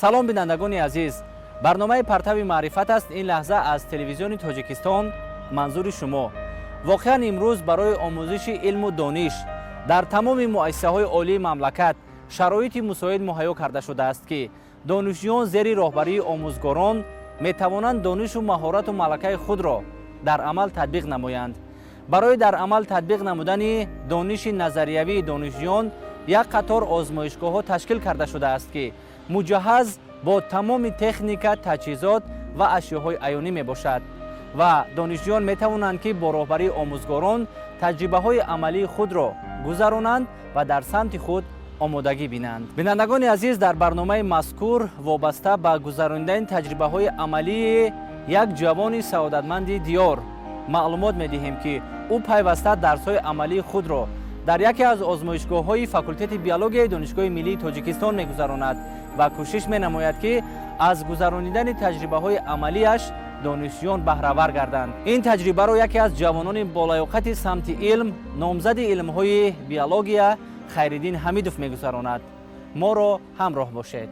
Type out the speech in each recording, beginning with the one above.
салом бинандагони азиз, барномаи партави маърифат аст ин лаҳза аз телевизиони Тоҷикистон манзури шумо. Воқеан имрӯз барои омӯзиши илму дониш дар тамоми муассисаҳои олии мамлакат шароити мусоид муҳайё карда шудааст, ки донишҷӯён зери роҳбарии омӯзгорон метавонанд донишу маҳорату малакаи худро дар амал татбиқ намоянд. барои дар амал татбиқ намудани дониши назариявии донишҷӯён як қатор озмоишгоҳҳо ташкил карда шудааст, ки муҷаҳҳаз бо тамоми техника, таҷҳизот ва ашёҳои аёнӣ мебошад ва донишҷӯён метавонанд ки бо роҳбарии омӯзгорон таҷрибаҳои амалии худро гузаронанд ва дар самти худ омодагӣ бинанд. бинандагони азиз, дар барномаи мазкур вобаста ба гузаронидани таҷрибаҳои амалии як ҷавони саодатманди диёр маълумот медиҳем, ки ӯ пайваста дарсҳои амалии худро дар яке аз озмоишгоҳҳои факултети биологияи Донишгоҳи Миллии Тоҷикистон мегузаронад ва кӯшиш менамояд, ки аз гузаронидани таҷрибаҳои амалияш донишҷӯён баҳравар гарданд. ин таҷрибаро яке аз ҷавонони болаёқати самти илм, номзади илмҳои биология Хайриддин Ҳамидов мегузаронад. моро ҳамроҳ бошед.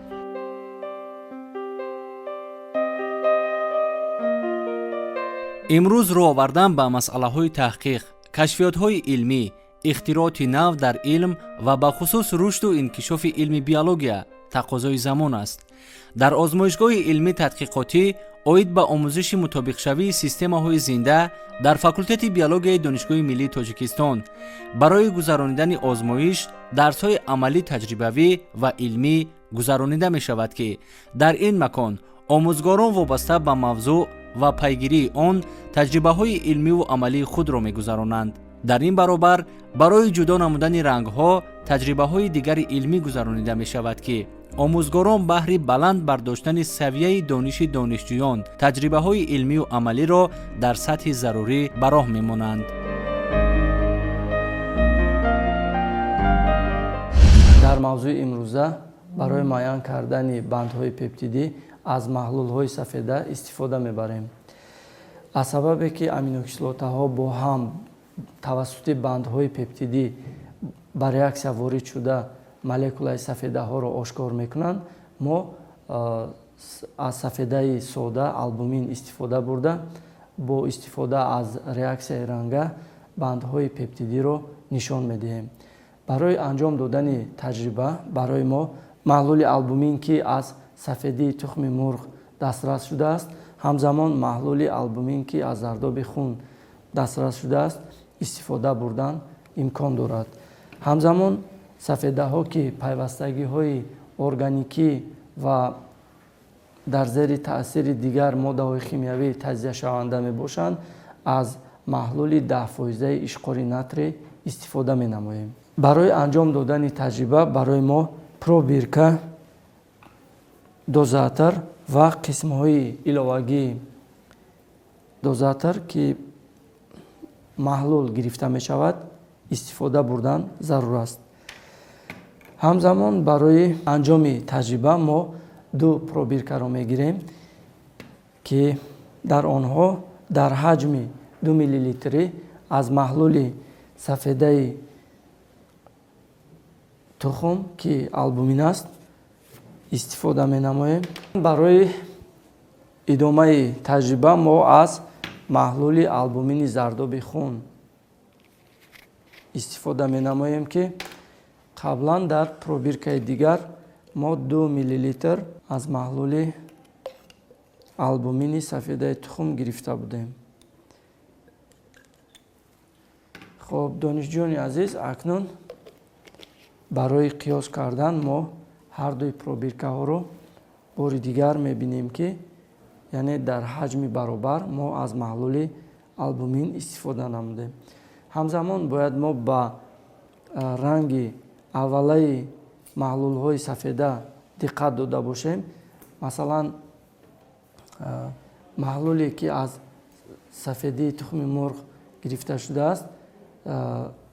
имрӯз роҳ овардан ба масъалаҳои таҳқиқ, кашфиётҳои илмӣ, ихтироъоти нав дар илм ва бахусус рушду инкишофи илми биология тақозои замон аст. дар озмоишгоҳи илмӣ тадқиқотӣ оид ба омӯзиши мутобиқшавии системаҳои зинда дар факултети биологияи Донишгоҳи Миллии Тоҷикистон барои гузаронидани озмоиш дарсҳои амалӣ таҷрибавӣ ва илмӣ гузаронида мешавад, ки дар ин макон омӯзгорон вобаста ба мавзӯъ ва пайгирии он таҷрибаҳои илмиву амалии худро мегузаронанд. дар ин баробар барои ҷудо намудани рангҳо таҷрибаҳои дигари илмӣ гузаронида мешавад, ки омӯзгорон баҳри баланд бардоштани савияи дониши донишҷӯён таҷрибаҳои илмию амалиро дар сатҳи зарурӣ ба роҳ мемонанд. дар мавзӯи имрӯза барои муайян кардани бандҳои пептидӣ аз маҳлулҳои сафеда истифода мебарем. аз сабабе ки аминокислотаҳо бо ҳам тавассути бандҳои пептидӣ ба реаксия ворид шуда молекулаи сафедаҳоро ошкор мекунанд, мо аз сафедаи сода албумин истифода бурда бо истифода аз реаксияи ранга бандҳои пептидиро нишон медиҳем. барои анҷом додани таҷриба барои мо маҳлули албумин, ки аз сафедии тухми мурғ дастрас шудааст, ҳамзамон маҳлули албумин, ки аз зардоби хун дастрас шудааст, истифода бурдан имкон дорад. ҳамзамон сафедаҳо, ки пайвастагиҳои органикӣ ва дар зери таъсири дигар моддаҳои химиявӣ таҷзияшаванда мебошанд, аз маҳлули 10% ишқори натрий истифода менамоем. барои анҷом додани таҷриба барои мо пробирка, дозатор ва қисмҳои иловагии дозатор, ки маҳлул гирифта мешавад, истифода бурдан зарур аст. ҳамзамон барои анҷоми таҷриба мо ду пробиркаро мегирем, ки дар онҳо дар ҳаҷми 2 мл аз маҳлули сафедаи тухм, ки албумин аст, истифода менамоем. барои идомаи таҷриба мо аз маҳлули албумини зардоби хун истифода менамоем, ки қаблан дар пробиркаи дигар мо 2 мл аз маҳлули албумини сафедаи тухм гирифта будем. хоб донишҷӯёни азиз, акнун барои қиёс кардан мо ҳар дуи пробиркаҳоро бори дигар мебинем, ки яъне дар ҳаҷми баробар мо аз маҳлули албумин истифода намудем. ҳамзамон бояд мо ба ранги аввалаи маҳлулҳои сафеда диққат дода бошем. масалан, маҳлуле, ки аз сафедии тухми мурғ гирифта шудааст,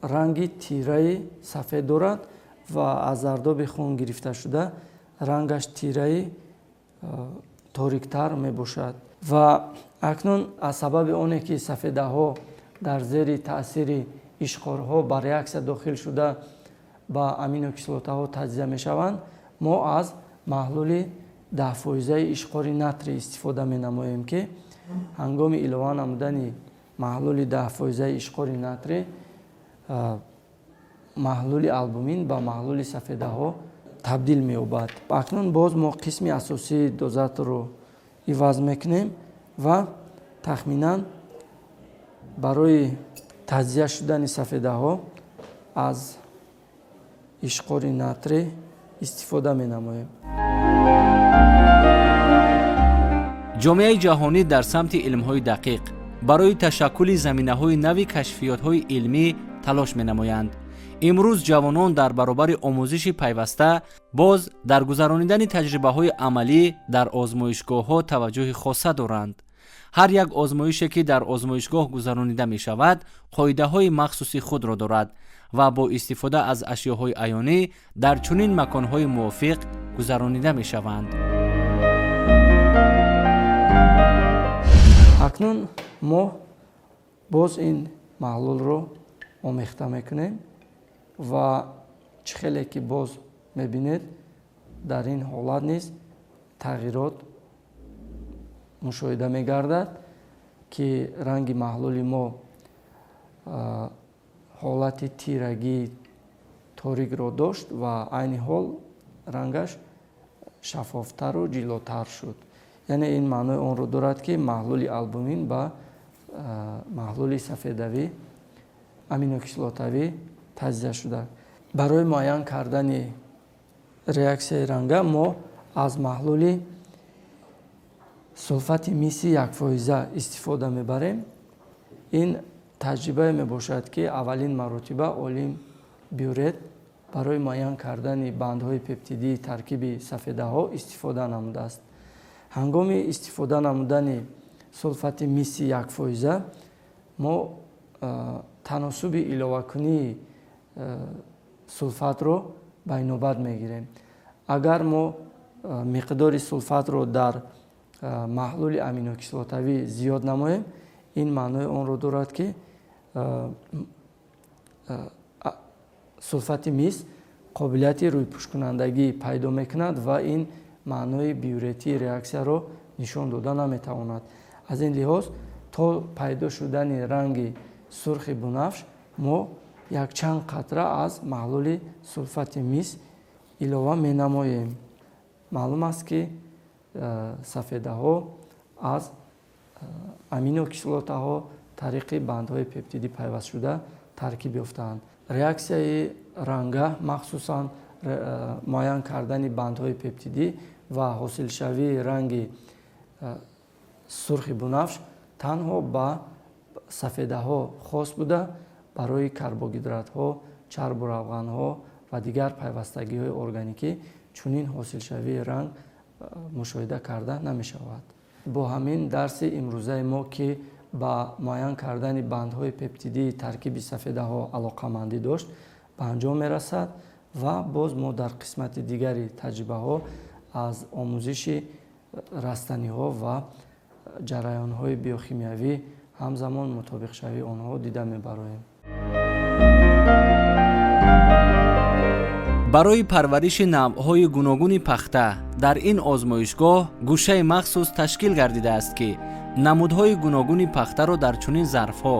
ранги тираи сафед дорад ва аз зардоби хун гирифта шуда рангаш тираи ториктар мебошад. ва акнун аз сабаби оне ки сафедаҳо дар зери таъсири ишқорҳо ба реаксия дохил шуда ба аминокислотаҳо таҷзия мешаванд, мо аз маҳлули 10% ишқори натри истифода менамоем ки ҳангоми илова намудани маҳлули 10% ишқори натри маҳлули албумин ба маҳлули сафедаҳо табдил меёбад. Акнун боз мо қисми асосии дозатро иваз мекунем ва тахминан барои таҷзия шудани сафедаҳо аз ишқори натри истифода менамоем. ҷомеаи ҷаҳонӣ дар самти илмҳои дақиқ барои ташаккули заминаҳои нави кашфиётҳои илмӣ талош менамоянд. имрӯз ҷавонон дар баробари омӯзиши пайваста боз дар гузаронидани таҷрибаҳои амалӣ дар озмоишгоҳҳо таваҷҷӯҳи хоса доранд. ҳар як озмоише ки дар озмоишгоҳ гузаронида мешавад қоидаҳои махсуси худро дорад ва бо истифода аз ашёҳои аёнӣ дар чунин маконҳои мувофиқ гузаронида мешаванд. акнун мо боз ин маҳлулро омехта мекунем ва чӣ хеле ки боз мебинед дар ин ҳолат низ тағйирот мушоҳида мегардад ки ранги маҳлули мо ҳолати тирагии торикро дошт ва айни ҳол рангаш шаффофтару ҷилотар шуд. яъне ин маънои онро дорад ки маҳлули албумин ба маҳлули сафедавӣ аминокислотавӣ таҷзия шуда. барои муайян кардани реаксияи ранга мо аз маҳлули сулфати миси 1% истифода мебарем. ин таҷрибае мебошад ки аввалин маротиба олим бюрет барои муайян кардани бандҳои пептидии таркиби сафедаҳо истифода намудааст. ҳангоми истифода намудани сулфати миси 1% мо таносуби иловакунии сулфатро байнобат мегирем. агар мо миқдори сулфатро дар маҳлули аминокислотавӣ зиёд намоем, ин маънои онро дорад ки сулфати мис қобилияти рӯйпӯшкунандагӣ пайдо мекунад ва ин маънои биуретии реаксияро нишон дода наметавонад. аз ин лиҳоз то пайдо шудани ранги сурхи бунафш мо якчанд қатра аз маҳлули сулфати мис илова менамоем. маълум аст ки сафедаҳо аз аминокислотаҳо тариқи бандҳои пептидӣ пайвастшуда таркиб ёфтаанд. реаксияи ранга махсусан муайян кардани бандҳои пептидӣ ва ҳосилшавии ранги сурхи бунафш танҳо ба сафедаҳо хос буда барои карбогидратҳо, чарбу равғанҳо ва дигар пайвастагиҳои органикӣ чунин ҳосилшавии ранг мушоҳида карда намешавад. бо ҳамин дарси имрӯзаи мо ки ба муайян кардани бандҳои пептидии таркиби сафедаҳо алоқамандӣ дошт ба анҷом мерасад ва боз мо дар қисмати дигари таҷрибаҳо аз омӯзиши растаниҳо ва ҷараёнҳои биохимиявӣ ҳамзамон мутобиқшавии онҳо дида мебароем. барои парвариши навъҳои гуногуни пахта дар ин озмоишгоҳ гӯшаи махсус ташкил гардидааст ки намудҳои гуногуни пахтаро дар чунин зарфҳо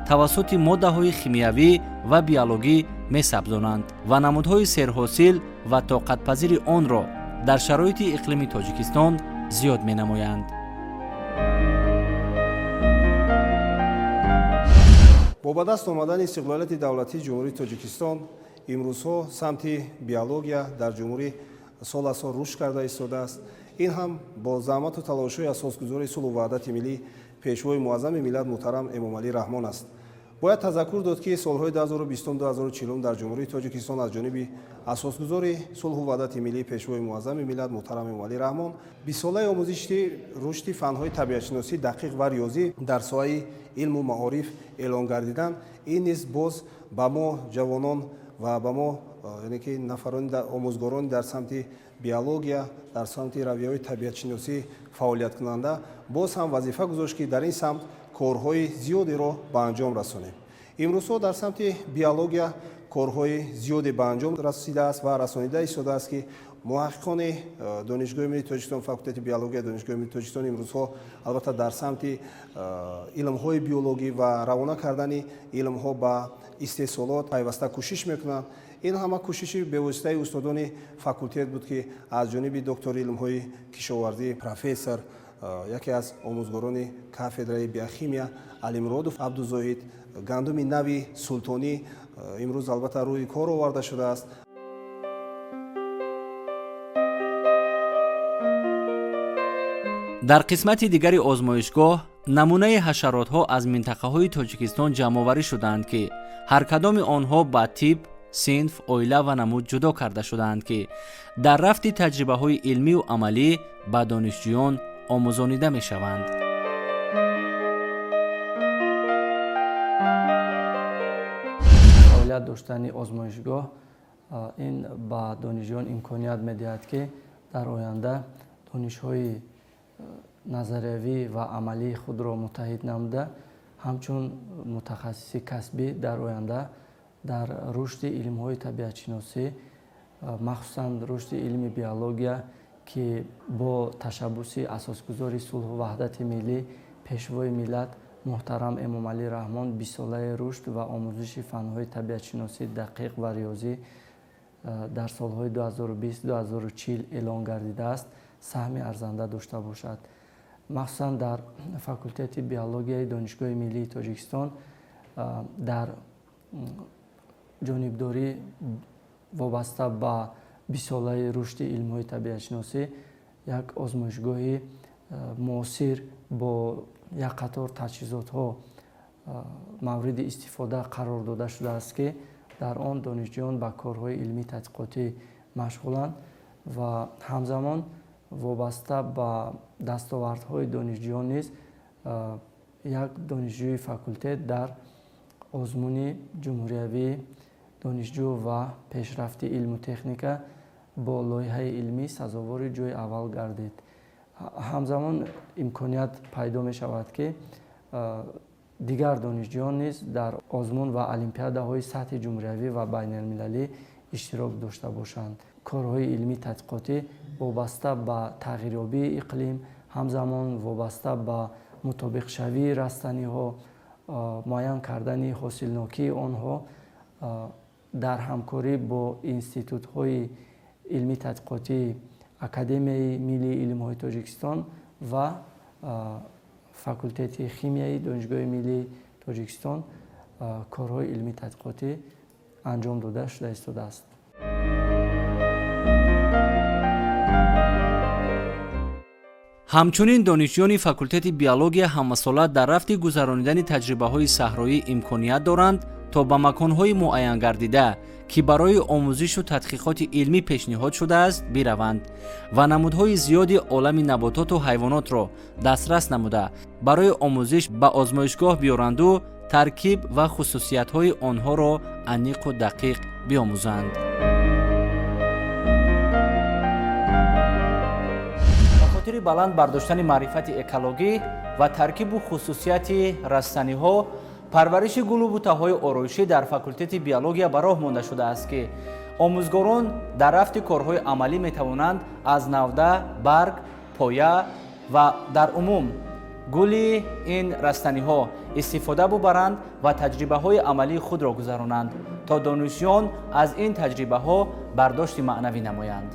тавассути моддаҳои химиявӣ ва биологӣ месабзонанд ва намудҳои серҳосил ва тоқатпазири онро дар шароити иқлими Тоҷикистон зиёд менамоянд. бо ба даст омадани истиқлолияти давлатии ҷумҳурии Тоҷикистон имрӯзҳо самти биология дар ҷумҳурӣ сол аз сол рушд карда истодааст. ин ҳам бо заҳмату талошҳои асосгузори сулҳу ваҳдати миллӣ пешвои муаззами миллат муҳтарам Эмомалӣ Раҳмон аст. бояд тазаккур дод ки солҳои 2020-2040 дар ҷумҳурии Тоҷикистон аз ҷониби асосгузори сулҳу ваҳдати миллӣ пешвои муаззами миллат муҳтарам Эмомалӣ Раҳмон бисолаи омӯзиши рушди фанҳои табиатшиносӣ дақиқ ва риёзӣ дар соҳаи илму маориф эълон гардидан, ин низ боз ба мо ҷавонон ва ба мо яъне ки нафарони омӯзгорони дар самти биология, дар самти равияҳои табиатшиносӣ фаъолияткунанда боз ҳам вазифа гузошт ки дар ин самт корҳои зиёдеро ба анҷом расонем. имрӯзҳо дар самти биология корҳои зиёде ба анҷом расидааст ва расонида истодааст ки муҳаққиқони донишгоҳи миллии тоҷикистон, факултети биология донишгоҳи миллии тоҷикистон имрӯзҳо албатта дар самти илмҳои биологӣ ва равона кардани илмҳо ба истеҳсолот пайваста кӯшиш мекунанд. ин ҳама кӯшиши бевоситаи устодони факултет буд, ки аз ҷониби доктори илмҳои кишовардӣ профессор, яке аз омӯзгорони кафедраи биохимия алимуродов абдузоҳид, гандуми нави султонӣ имрӯз албатта рӯи кор оварда шудааст. дар қисмати дигари озмоишгоҳ намунаи ҳашаротҳо аз минтақаҳои тоҷикистон ҷамъоварӣ шуданд, ки ҳар кадоми онҳо ба тип, синф, оила ва намуд ҷудо карда шуданд, ки дар рафти таҷрибаҳои илмию амалӣ ба донишҷӯён омӯзонида мешаванд. фаъолият доштани озмоишгоҳ ин ба донишҷӯён имконият медиҳад, ки дар оянда донишҳои назариявӣ ва амалии худро муттаҳид намуда, ҳамчун мутахассиси касбӣ дар оянда дар рушди илмҳои табиатшиносӣ, махсусан рушди илми биология, ки бо ташаббуси асосгузори сулҳу ваҳдати миллӣ, пешвои миллат муҳтарам Эмомалӣ Раҳмон бисолаи рушд ва омӯзиши фанҳои табиатшиносӣ дақиқ ва риёзӣ дар солҳои 2020-2040 эълон гардидааст, саҳми арзанда дошта бошад. махсусан дар факултети биологияи донишгоҳи миллии тоҷикистон дар ҷонибдорӣ вобаста ба бисолаи рушди илмҳои табиатшиносӣ як озмоишгоҳи муосир бо як қатор таҷҳизотҳо мавриди истифода қарор дода шудааст, ки дар он донишҷӯён ба корҳои илмии тадқиқотӣ машғуланд ва ҳамзамон вобаста ба дастовардҳои донишҷӯён низ як донишҷӯи факултет дар озмуни ҷумҳуриявии донишҷӯ ва пешрафти илму техника бо лоиҳаи илмӣ сазовори ҷойи аввал гардид. ҳамзамон имконият пайдо мешавад, ки дигар донишҷӯён низ дар озмун ва олимпиадаҳои сатҳи ҷумҳуриявӣ ва байналмилалӣ иштирок дошта бошанд. корҳои илмии тадқиқотӣ вобаста ба тағйирёбии иқлим, ҳамзамон вобаста ба мутобиқшавии растаниҳо, муайян кардани ҳосилнокии онҳо дар ҳамкорӣ бо институтҳои илмии тадқиқотии Академияи миллии илмҳои Тоҷикистон ва факултети химияи донишгоҳи миллии Тоҷикистон корҳои илмии тадқиқотӣ анҷом дода шуда истодааст. ҳамчунин донишҷӯёни факултети биология ҳаммасола дар рафти гузаронидани таҷрибаҳои саҳроӣ имконият доранд, то ба маконҳои муайян гардида, ки барои омӯзишу тадқиқоти илмӣ пешниҳод шудааст, бираванд ва намудҳои зиёди олами набототу ҳайвонотро дастрас намуда, барои омӯзиш ба озмоишгоҳ биёранду таркиб ва хусусиятҳои онҳоро аниқу дақиқ биомӯзанд. ба хотири баланд бардоштани маърифати экологӣ ва таркибу хусусияти растаниҳо, парвариши гулу бутаҳои ороишӣ дар факултети биология ба роҳ монда шудааст, ки омӯзгорон дар рафти корҳои амалӣ метавонанд аз навда, барг, поя ва дар умум гули ин растаниҳо истифода бубаранд ва таҷрибаҳои амалии худро гузаронанд, то донишҷӯён аз ин таҷрибаҳо бардошти маънавӣ намоянд.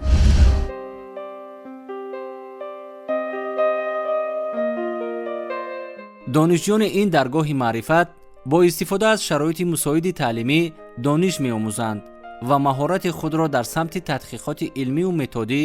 донишҷӯёни ин даргоҳи маърифат бо истифода аз шароити мусоиди таълимӣ дониш меомӯзанд ва маҳорати худро дар самти тадқиқоти илмию методӣ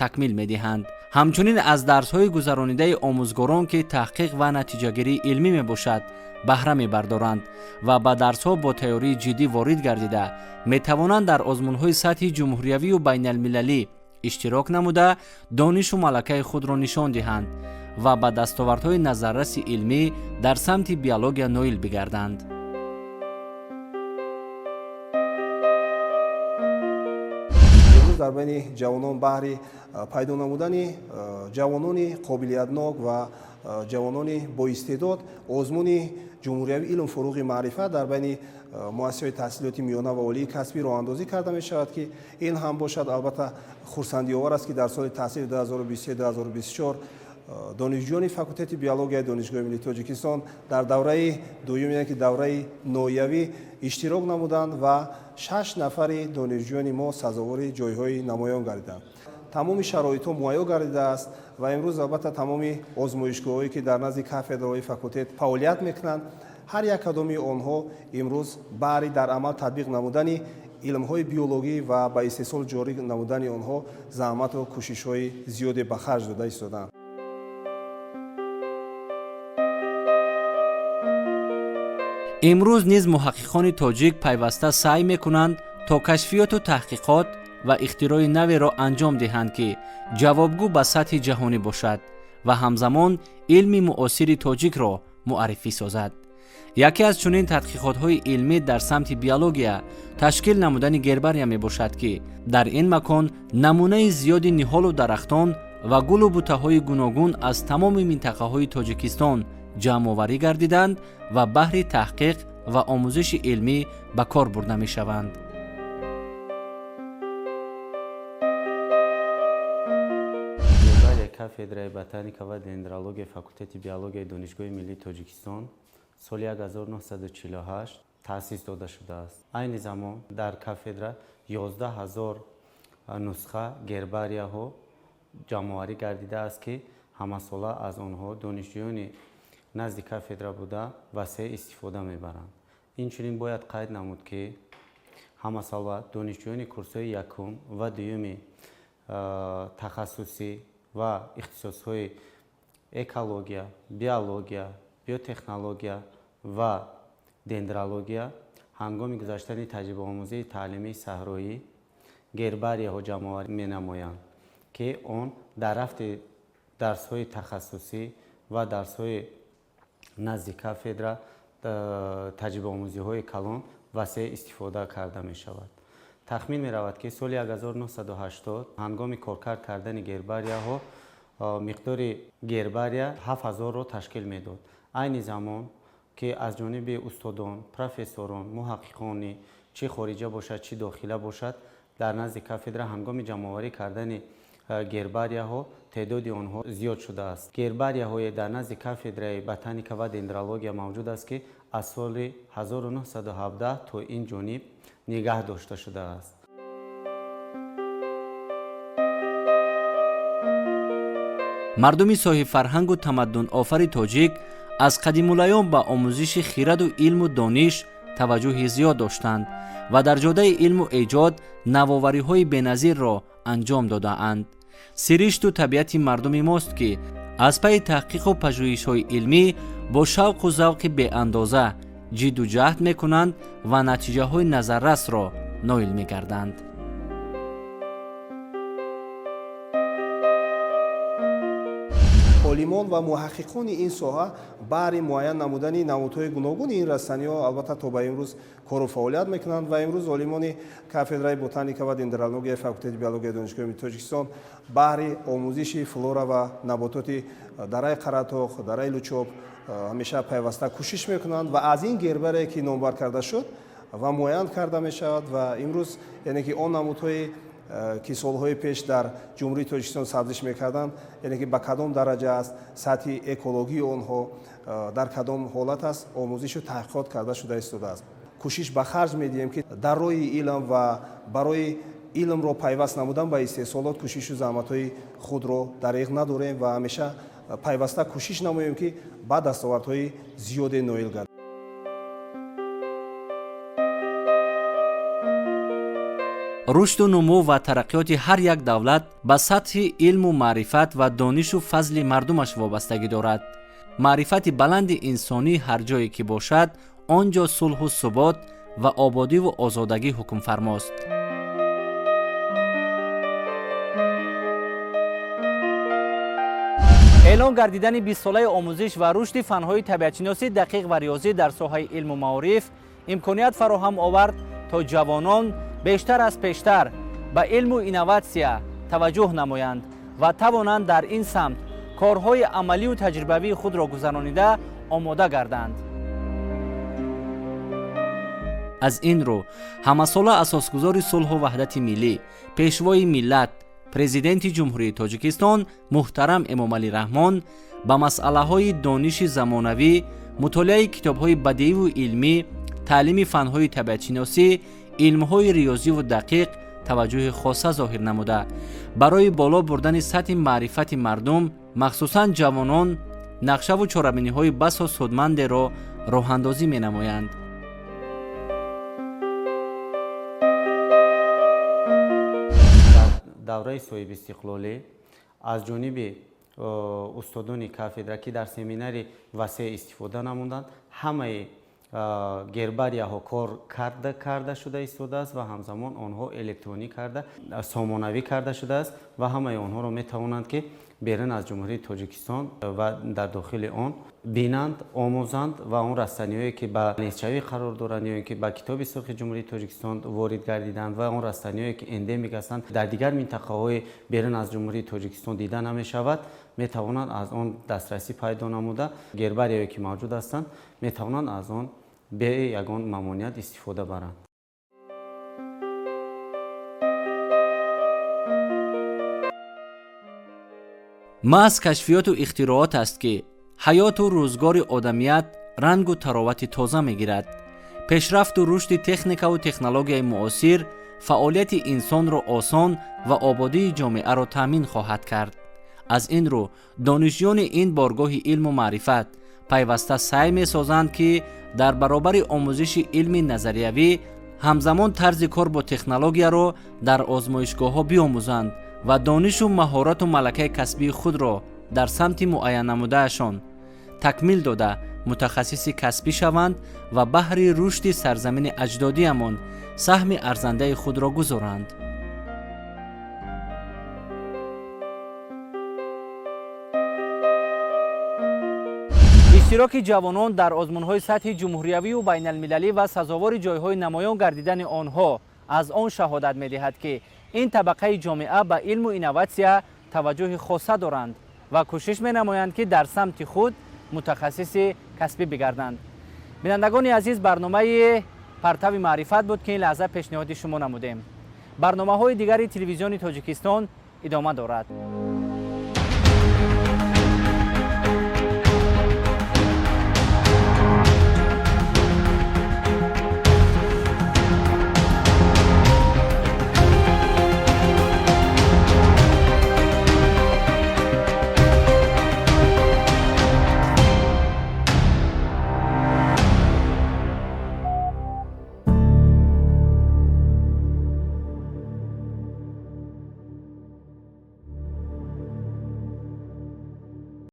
такмил медиҳанд. ҳамчунин аз дарсҳои гузаронидаи омӯзгорон, ки таҳқиқ ва натиҷагирии илмӣ мебошад, баҳра мебардоранд ва ба дарсҳо бо тайёрии ҷиддӣ ворид гардида метавонанд дар озмунҳои сатҳи ҷумҳуриявию байналмилалӣ иштирок намуда донишу малакаи худро нишон диҳанд ва ба дастовардҳои назарраси илмӣ дар самти биология ноил бигарданд. имрӯз дар байни ҷавонон баҳри пайдо намудани ҷавонони қобилиятнок ва ҷавонони боистеъдод озмуни ҷумҳуриявӣ илм фуруғи маърифат дар байни муассисаҳои таҳсилоти миёна ва олии касбӣ роҳандозӣ карда мешавад ки ин ҳам бошад албатта хурсандиовар аст ки дар соли таҳсили 2023-2024 донишҷӯёни факултети биологияи донишгоҳи миллии тоҷикистон дар давраи дуюм яъне ки давраи ноявӣ иштирок намуданд ва 6 нафари донишҷӯёни мо сазовори ҷойҳои намоён гардиданд. тамоми шароитҳо муайё гардидааст ва имрӯз албатта тамоми озмоишгоҳҳое ки дар назди кафедраҳои факултет фаъолият мекунанд, ҳар як кадоми онҳо имрӯз баҳри дар амал татбиқ намудани илмҳои биологӣ ва ба истеҳсол ҷорӣ намудани онҳо заҳмату кӯшишҳои зиёде ба харҷ дода истодаанд. имрӯз низ муҳаққиқони тоҷик пайваста саъй мекунанд то кашфиёту таҳқиқот ва ихтирои наверо анҷом диҳанд ки ҷавобгӯ ба сатҳи ҷаҳонӣ бошад ва ҳамзамон илми муосири тоҷикро муаррифӣ созад. яке аз чунин тадқиқотҳои илмӣ дар самти биология ташкил намудани гербария мебошад ки дар ин макон намунаи зиёди ниҳолу дарахтон ва гулу бутаҳои гуногун аз тамоми минтақаҳои тоҷикистон ҷамъоварӣ гардиданд ва баҳри таҳқиқ ва омӯзиши илмӣ ба кор бурда мешаванд. кафедраи ботаника ва дендрология факултети биологияи донишгоҳи миллии тоҷикистон соли 1948 таъсис дода шудааст. айни замон дар кафедра 11000 нусха гербарияҳо ҷамъоварӣ гардидааст ки ҳамасола аз онҳо донишҷӯёни назди кафедра буда васеъ истифода мебаранд. инчунин бояд қайд намуд ки ҳамасола донишҷӯёни курсҳои якум ва дуюми тахассусӣ ва ихтисосҳои экология, биология, биотехнология ва дендрология ҳангоми гузаштани таҷрибаомӯзии таълимии саҳроӣ гербарияҳо ҷамъоварӣ менамоянд ки он дар рафти дарсҳои тахассусӣ ва дарсҳои назди кафедра таҷрибаомӯзиҳои калон васеъ истифода карда мешавад. тахмин меравад ки соли 1980 ҳангоми коркард кардани гербарияҳо миқдори гербария 7000-ро ташкил медод. айни замон ки аз ҷониби устодон, профессорон, муҳаққиқони чӣ хориҷа бошад, чӣ дохила бошад, дар назди кафедра ҳангоми ҷамъоварӣ кардани гербарияҳо теъдоди онҳо зиёд шудааст. гербарияҳое дар назди кафедраи ботаника ва дендрология мавҷуд аст ки аз соли 1917 то ин ҷониб нигаҳ дошта шудааст. мардуми соҳибфарҳангу тамаддунофари тоҷик аз қадимулаён ба омӯзиши хираду илму дониш таваҷҷӯҳи зиёд доштанд ва дар ҷодаи илму эҷод навовариҳои беназирро анҷом додаанд. сиришту табиати мардуми мост ки аз пайи таҳқиқу пажӯҳишҳои илмӣ бо шавқу завқи беандоза ҷидду ҷаҳд мекунанд ва натиҷаҳои назаррасро ноил мегарданд. олимон ва муҳаққиқони ин соҳа баҳри муайян намудани намудҳои гуногуни ин растаниҳо албатта то ба имрӯз кору фаъолият мекунанд ва имрӯз олимони кафедраи ботаника ва дендрологияи факултети биологияи донишгоҳи миллии тоҷикистон баҳри омӯзиши флора ва набототи дараи қаратоқ, дараи лучоб ҳамеша пайваста кӯшиш мекунанд ва аз ин гербарие ки номбар карда шуд ва муайян карда мешавад ва имрӯз яъне ки он намудҳои ки солҳои пеш дар ҷумҳурии тоҷикистон сабзиш мекарданд, яъне ки ба кадом дараҷа аст, сатҳи экологии онҳо дар кадом ҳолат аст, омӯзишу таҳқиқот карда шуда истодааст. кӯшиш ба харҷ медиҳем ки дар роҳи илм ва барои илмро пайваст намудан ба истеҳсолот кӯшишу заҳматҳои худро дариғ надорем ва ҳамеша пайваста кӯшиш намоем ки ба дастовардҳои зиёде ноил гардем. рушду нумӯ ва тараққиёти ҳар як давлат ба сатҳи илму маърифат ва донишу фазли мардумаш вобастагӣ дорад. маърифати баланди инсонӣ ҳар ҷое ки бошад, он ҷо сулҳу субот ва ободиву озодагӣ ҳукмфармост. эълон гардидани 20 солаи омӯзиш ва рушди фанҳои табиатшиносӣ дақиқ ва риёзӣ дар соҳаи илму маориф имконият фароҳам овард то ҷавонон бештар аз пештар ба илму инноватсия таваҷҷӯҳ намоянд ва тавонанд дар ин самт корҳои амалию таҷрибавии худро гузаронида омода гарданд. аз ин рӯ ҳамасола асосгузори сулҳу ваҳдати миллӣ, пешвои миллат, президенти ҷумҳурии Тоҷикистон муҳтарам Эмомалӣ Раҳмон ба масъалаҳои дониши замонавӣ, мутолиаи китобҳои бадииву илмӣ, таълими фанҳои табиатшиносӣ, илмҳои риёзиву дақиқ таваҷҷӯҳи хоса зоҳир намуда, барои боло бурдани сатҳи маърифати мардум, махсусан ҷавонон, нақшаву чорабиниҳои басо судмандеро роҳандозӣ менамоянд. давраи соҳиби истиқлолӣ аз ҷониби устодони кафедра ки дар семинари васеъ истифода намуданд, ҳамаи гербарияҳо кор карда шуда истодааст ва ҳамзамон онҳо электронӣ карда сомонавӣ карда шудааст ва ҳамаи онҳоро метавонанд ки берун аз ҷумҳурии Тоҷикистон ва дар дохили он бинанд, омӯзанд ва он растаниҳое ки ба несчавӣ қарор доранд ё ин ки ба китоби сурхи ҷумҳурии Тоҷикистон ворид гардиданд ва он растаниҳое ки эндемик ҳастанд дар дигар минтақаҳои берун аз ҷумҳурии Тоҷикистон дида намешавад, метавонанд аз он дастрасӣ пайдо намуда гербарияҳое ки мавҷуд ҳастанд метавонанд аз он бе ягон мамоният истифода баранд. маҳз кашфиёту ихтироот аст ки ҳаёту рӯзгори одамият рангу таровати тоза мегирад. пешрафту рушди техникаву технологияи муосир фаъолияти инсонро осон ва ободии ҷомеаро таъмин хоҳад кард. аз ин рӯ донишҷӯёни ин боргоҳи илму маърифат пайваста сай месозанд ки дар баробари омӯзиши илми назариявӣ ҳамзамон тарзи кор бо технологияро дар озмоишгоҳҳо биомӯзанд ва донишу маҳорату малакаи касбии худро дар самти муайян намудаашон такмил дода мутахассиси касбӣ шаванд ва баҳри рушди сарзамини аҷдодиамон саҳми арзандаи худро гузоранд. иштироки ҷавонон дар озмунҳои сатҳи ҷумҳуриявию байналмилалӣ ва сазовори ҷойҳои намоён гардидани онҳо аз он шаҳодат медиҳад ки ин табақаи ҷомеа ба илму инноватсия таваҷҷӯҳи хоса доранд ва кӯшиш менамоянд ки дар самти худ мутахассиси касбӣ бигарданд. бинандагони азиз, барномаи партави маърифат буд ки ин лаҳза пешниҳоди шумо намудем. барномаҳои дигари телевизиони Тоҷикистон идома дорад.